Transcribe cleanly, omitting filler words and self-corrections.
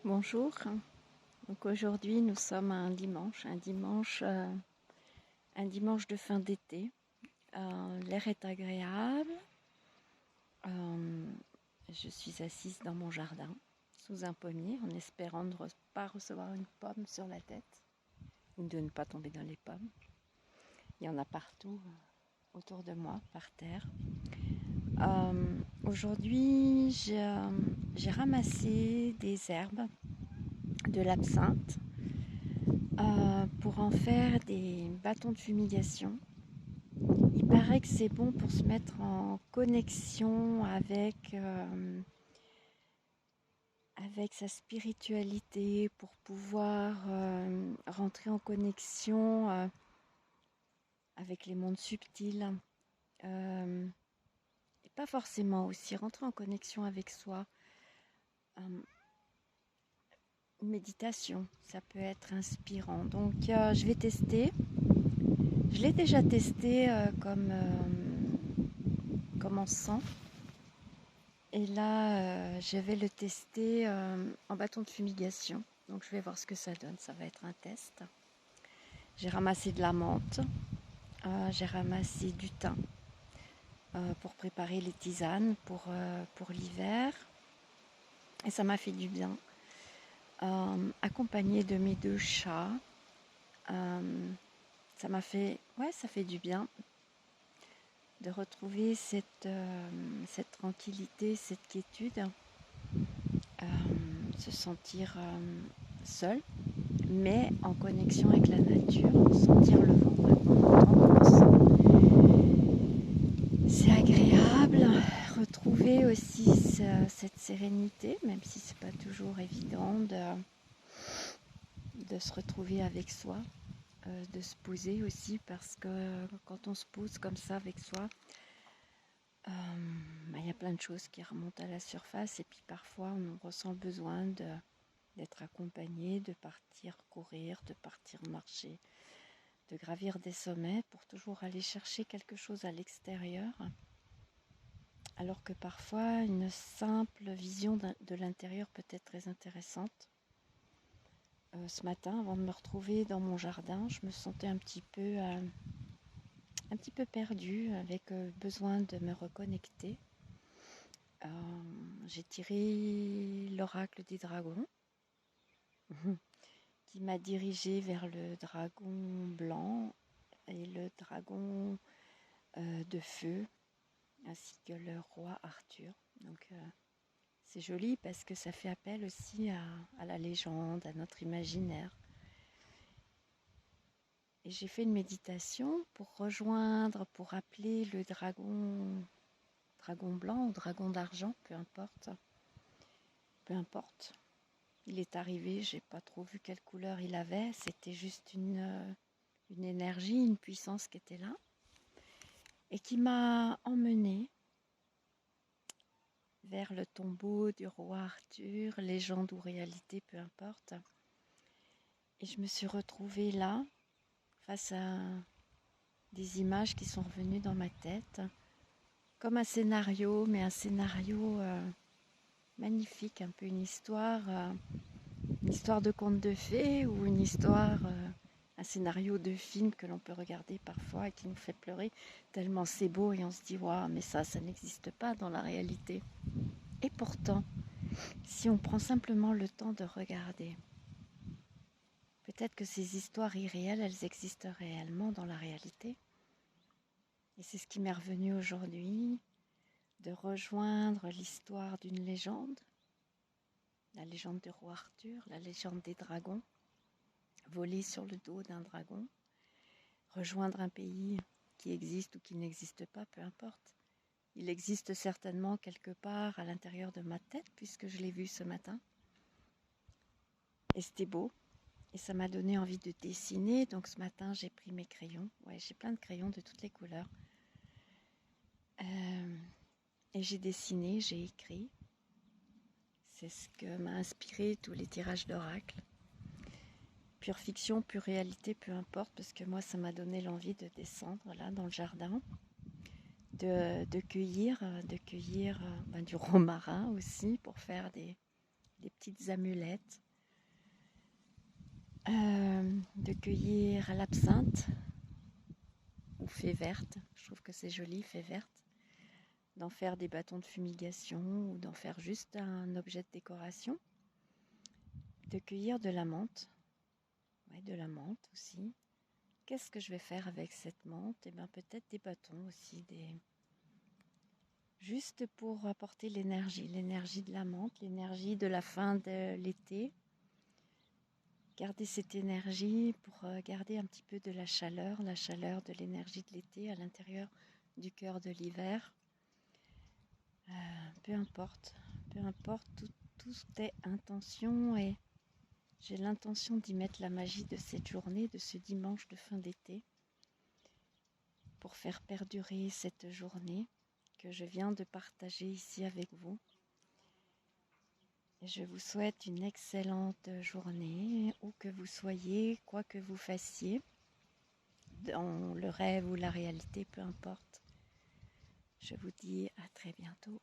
Bonjour, donc aujourd'hui nous sommes un dimanche de fin d'été. L'air est agréable. Euh, je suis assise dans mon jardin sous un pommier en espérant ne pas recevoir une pomme sur la tête ou de ne pas tomber dans les pommes. Il y en a partout autour de moi, par terre. Aujourd'hui j'ai ramassé des herbes, de l'absinthe, pour en faire des bâtons de fumigation. Il paraît que c'est bon pour se mettre en connexion avec sa spiritualité, pour pouvoir rentrer en connexion avec les mondes subtils. Et pas forcément aussi rentrer en connexion avec soi. Méditation, ça peut être inspirant. Donc je vais tester. Je l'ai déjà testé comme encens. Et là, je vais le tester en bâton de fumigation. Donc je vais voir ce que ça donne. Ça va être un test. J'ai ramassé de la menthe. J'ai ramassé du thym pour préparer les tisanes pour l'hiver. Et ça m'a fait du bien. Accompagné de mes 2 chats. Ça fait du bien de retrouver cette tranquillité, cette quiétude, se sentir seul, mais en connexion avec la nature, sentir le vent c'est agréable, retrouver aussi cette sérénité, même si c'est pas toujours évident de se retrouver avec soi, de se poser aussi, parce que quand on se pose comme ça avec soi, il y a plein de choses qui remontent à la surface et puis parfois on ressent le besoin d'être accompagné, de partir courir, de partir marcher, de gravir des sommets pour toujours aller chercher quelque chose à l'extérieur, alors que parfois une simple vision de l'intérieur peut être très intéressante. Ce matin, avant de me retrouver dans mon jardin, je me sentais un petit peu perdue, avec besoin de me reconnecter. J'ai tiré l'oracle des dragons qui m'a dirigée vers le dragon blanc et le dragon de feu, ainsi que le roi Arthur. Donc c'est joli parce que ça fait appel aussi à la légende, à notre imaginaire. Et j'ai fait une méditation pour appeler le dragon blanc ou dragon d'argent, peu importe. Peu importe. Il est arrivé, j'ai pas trop vu quelle couleur il avait, c'était juste une énergie, une puissance qui était là et qui m'a emmenée vers le tombeau du roi Arthur, légende ou réalité, peu importe. Et je me suis retrouvée là, face à des images qui sont revenues dans ma tête, comme un scénario, mais un scénario magnifique, un peu une histoire de conte de fées ou un scénario de film que l'on peut regarder parfois et qui nous fait pleurer tellement c'est beau et on se dit waouh, mais ça n'existe pas dans la réalité. Et pourtant, si on prend simplement le temps de regarder, peut-être que ces histoires irréelles, elles existent réellement dans la réalité. Et c'est ce qui m'est revenu aujourd'hui, de rejoindre l'histoire d'une légende, la légende du roi Arthur, la légende des dragons, voler sur le dos d'un dragon, rejoindre un pays qui existe ou qui n'existe pas, peu importe. Il existe certainement quelque part à l'intérieur de ma tête, puisque je l'ai vu ce matin. Et c'était beau. Et ça m'a donné envie de dessiner. Donc ce matin, j'ai pris mes crayons. Ouais, j'ai plein de crayons de toutes les couleurs. Et j'ai dessiné, j'ai écrit. C'est ce que m'a inspiré tous les tirages d'oracle. Pure fiction, pure réalité, peu importe, parce que moi, ça m'a donné l'envie de descendre là dans le jardin, de cueillir du romarin aussi pour faire des petites amulettes, de cueillir l'absinthe ou fée verte, je trouve que c'est joli, fée verte, d'en faire des bâtons de fumigation ou d'en faire juste un objet de décoration, de cueillir de la menthe, ouais, de la menthe aussi. Qu'est-ce que je vais faire avec cette menthe? Eh bien peut-être des bâtons aussi, juste pour apporter l'énergie de la menthe, l'énergie de la fin de l'été. Garder cette énergie pour garder un petit peu de la chaleur de l'énergie de l'été à l'intérieur du cœur de l'hiver. Peu importe, tout est intention et j'ai l'intention d'y mettre la magie de cette journée, de ce dimanche de fin d'été, pour faire perdurer cette journée que je viens de partager ici avec vous. Et je vous souhaite une excellente journée, où que vous soyez, quoi que vous fassiez, dans le rêve ou la réalité, peu importe. Je vous dis à très bientôt.